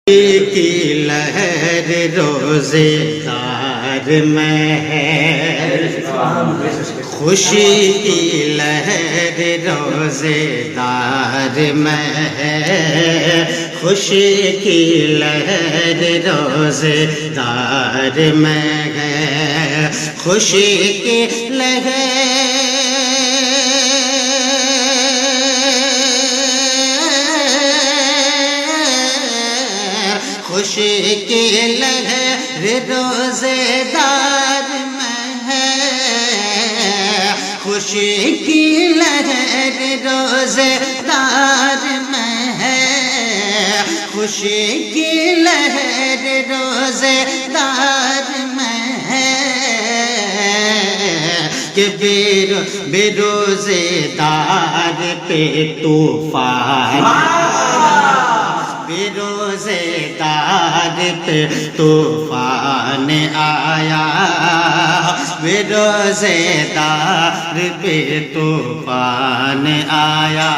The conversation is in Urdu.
کی لہر روزے دار میں ہے، خوشی کی لہر روزے دار میں ہے، خوشی کی لہر روزے دار میں ہے، خوشی کی لہر خوشی کی لہر روزے دار میں ہے، خوشی کی لہر روزے دار میں ہے، خوشی کی لہر روزے دار میں ہے، کہ بے روزے دار پہ طوفان، بے روزے دار پہ طوفان آیا، بے روزے دار پہ طوفان آیا۔